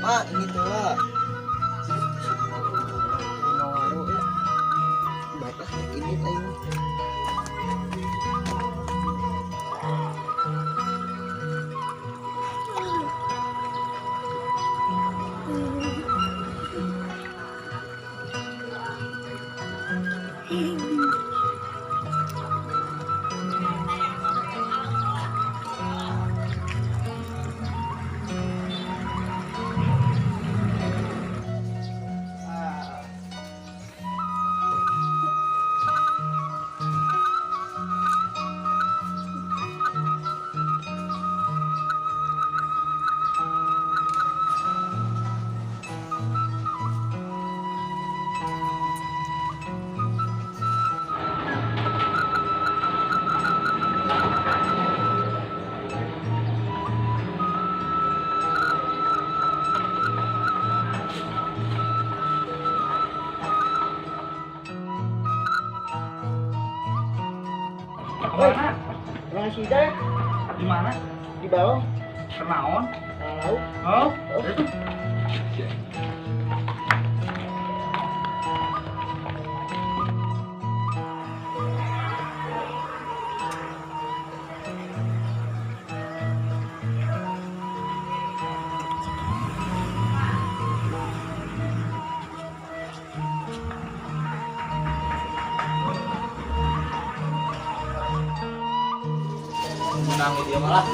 Mak, ini tuh lah. Ngawaru ya. Baiklah, ini ayo. Mana? Yang si Ida Di mana? di bawah. Kenaon? Tahu? Oh? Menangi dia malah.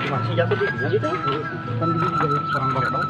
Masih jatuh di gitu. Kan di orang baru.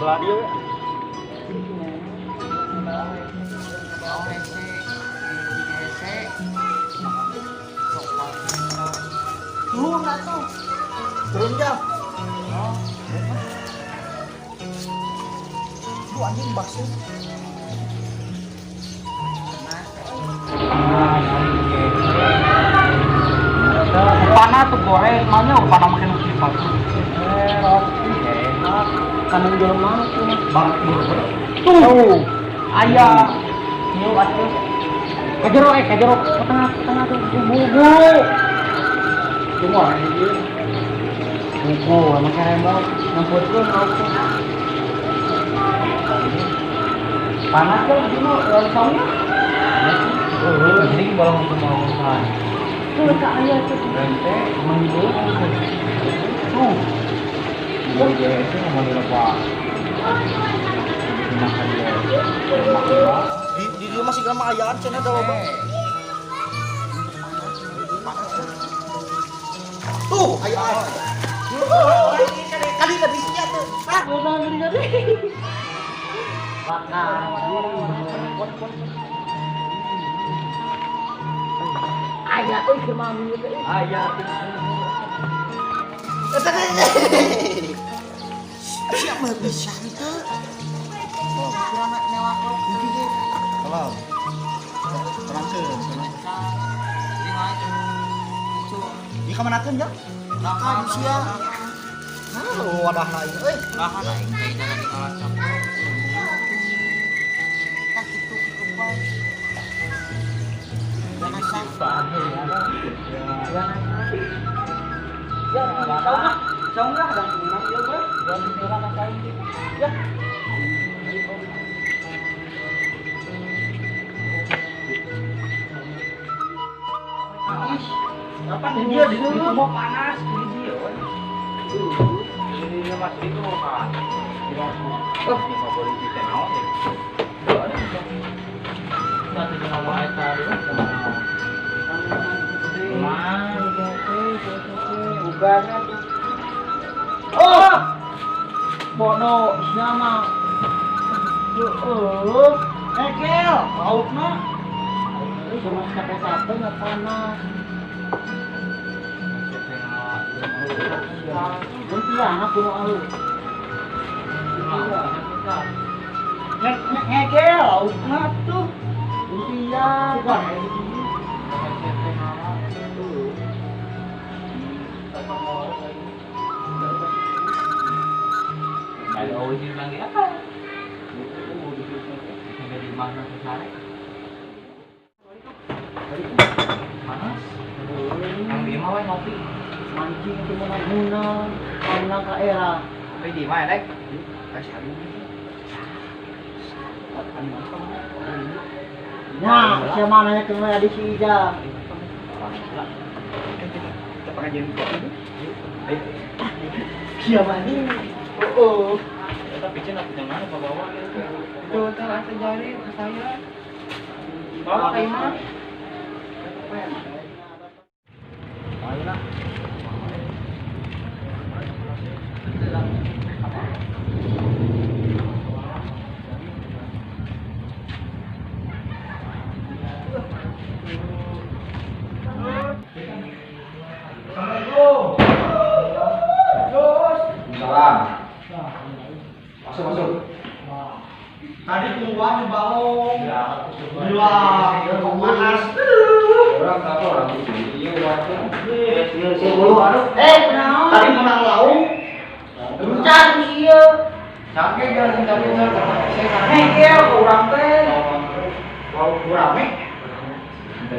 Belah dia ya. Turun dah tuh. Turun jam. Tuh anjing bakso. Upana tuh goreng, namanya upana makin sifat. Roti enak. Kanang jelema tuh. Banget dulu. Tuh, ayah. Yuk atuh. Kejero tengah tuh bubu. Semua ini. Buku, emang keren banget. Nemputkeun aku. Panas kan dulu langsungnya. Mending baru mau makan. Tuh, Kak Ayah tuh. Rente, menghidup. Tuh. Dia itu mau dilepas. Makan dia. Makan. Di dia masih lama ayaan cenah da loba. Tuh, ayaan. Kali sia tuh. Ah, Bosan gede-gede. Ayah tuh ke mami gitu. Ayah. siapa bisa itu? Oh, kurang nyawa kau gede. Halo. Terangkeun. Di kamanakeun ya? Nakal di sia. Nah, wadah lain euy. Nahan aing teh jangan dikalacak. Tah kitu bae. Jangan sampai. Ya, jauh nggak ada menang ya gue. Jangan dibilang apa ini. Ya. di situ mau panas di dia. Ini Mas itu mau panas. Oh, ini mau boleh kita mau deh. Satu nama eta dulu. Bukannya tuh. Oh! Bono nama. Kel, laukna. Cuma capek-capek nggak panas. Kuntilanak puno alu. Kel, laukna tuh. Kuntilanak. Ada origin lagi apa? Dari mana ke sana? Panas. Yang di mana ngopi? Mancing itu munang-munang, karena ke era. Tapi di mana dek? Nah, siapa mananya kemana di si Ija? Kita pengajian kopi. Siapa ini? Oh, Tapi cina aku jangan apa bawa gitu. Itu tak terjadi ke saya. Bawa ke mana? Ayo nak. Tadi keluar di balong. Gila, panas. Orang apa orang itu? Iya waktu. Tadi menang lauk. Runcang dia. Capek jangan capek jangan. Kel, kurang teh. Lauk gurame.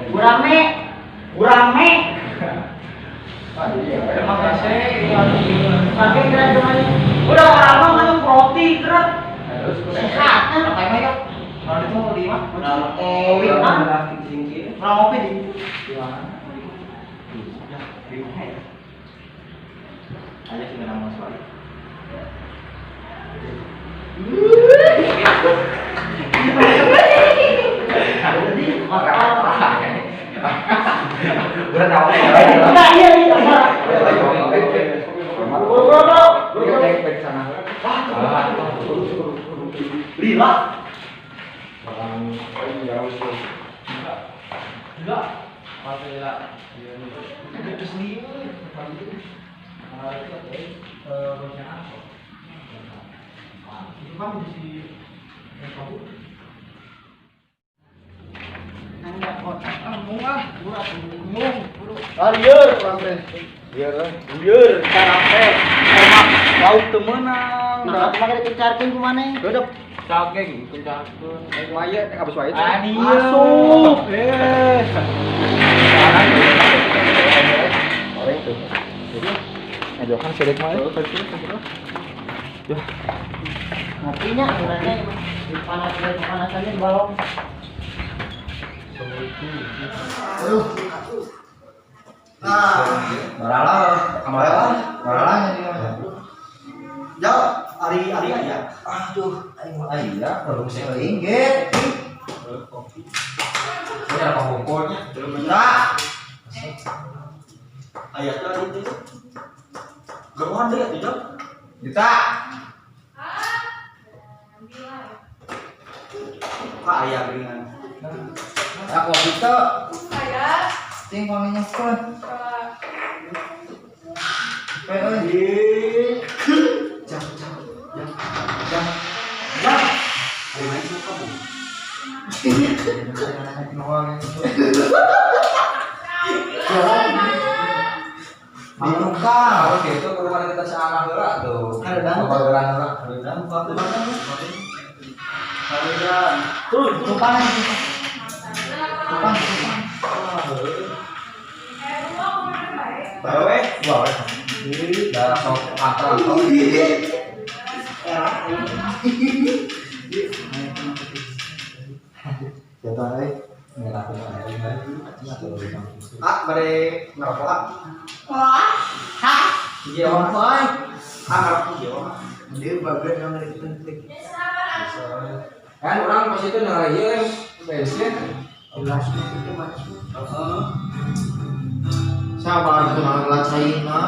Gurame. Gurame. Terima kasih. Pakai gerak cuma ini. Udah orang mah kan roti gerak. Sehat kan? Pakai aja. Kalau itu mau di mana? Orang ngopi di. Aja sih nama soal. Udah tahu ya. Enggak, iya. Lila. Enggak. Pasti lah. Itu sendiri. Itu kan di Liur, liur, karape, emak, lauk temenang. Nah, cuma kita kencarkin kemana? Udah, Cageng, kuncakeun. waya, habis waya. Ani Masuk. Orang itu. Ngajokan sedek mah. Ngopinya, sebenarnya panasannya balong. Maralanya dia. Ya, hari aja. Aduh, ayo kalau bisa inget. Ini ada pengkumpulnya. Belum enggak. Ayah tadi itu. Geruan deh, tidak. Juta. Kak ayah beringan. Aku bisa. Tinggal nyekon. Jam. Ayo main sama kamu. Dibuka. Oke, itu kemarin kita searah heula tuh. Ada dan. Pembageran heula. Tuh, tumpang. Bawe. Dah sok antara sok. Jatuh euy. Nggak aku Bare ngerokok ah. Wah, hah? Iya, Mas. Boy. Ngerokok iya, Mas. Dia bagian yang lebih penting. Kan orang pas itu ngerayain bensin. Jelasnya itu mas. Sabar itu nang lacain mah.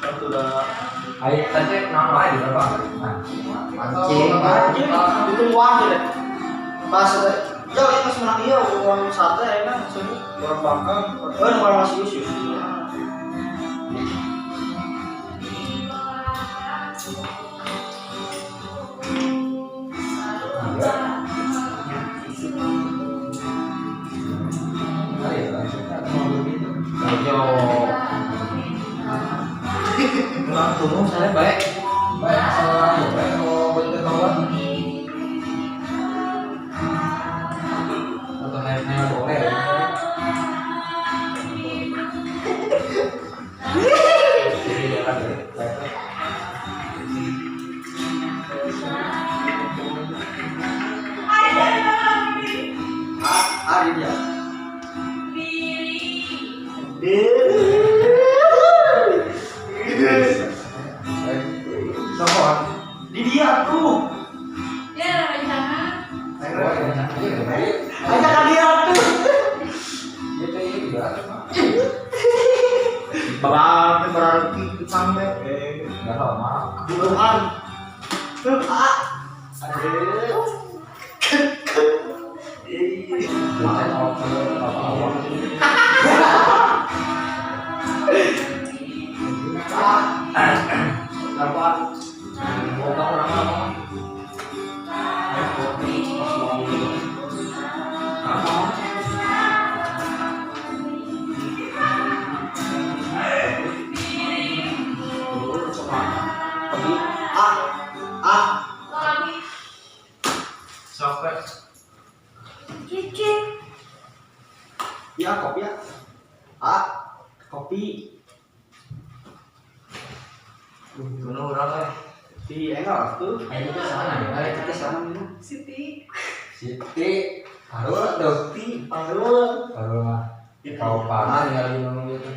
Itu udah Ayo tadi nang lain berapa? anjing. Itu wajar deh. Pas ya ini masih menang iya uang sate enak sini orang bakal. Orang masih usus. Pulang turun saya baik. Baik asal baik mau berketahuan. Atau naik boleh. Ada dia. Di dia tuh. Aja kan dia tuh. Babak berarti sampai Enggak lama. buruan. Tuh ah. Aduh. Jangan apa-apa. Dapat Orang apa? Sampai ya kopi ya. Kopi. Bunuh orang lah. Di enggak tuh. Ayo ke sana ya. Ayo kita sana dulu. Siti. Harus dokti. Aduh. Harus mah. Kau panah ya di ngomong gitu.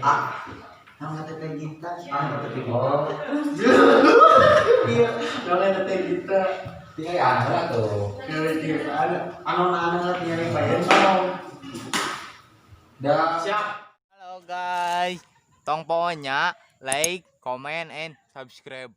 Nang kata teh kita. Oh. Iya, nang kata teh kita. Tinggal ya anak tuh. Kira-kira ada anon-anon lah tinggal bayar mau. Dah. Siap. Halo guys, tong pokoknya like, comment, and subscribe.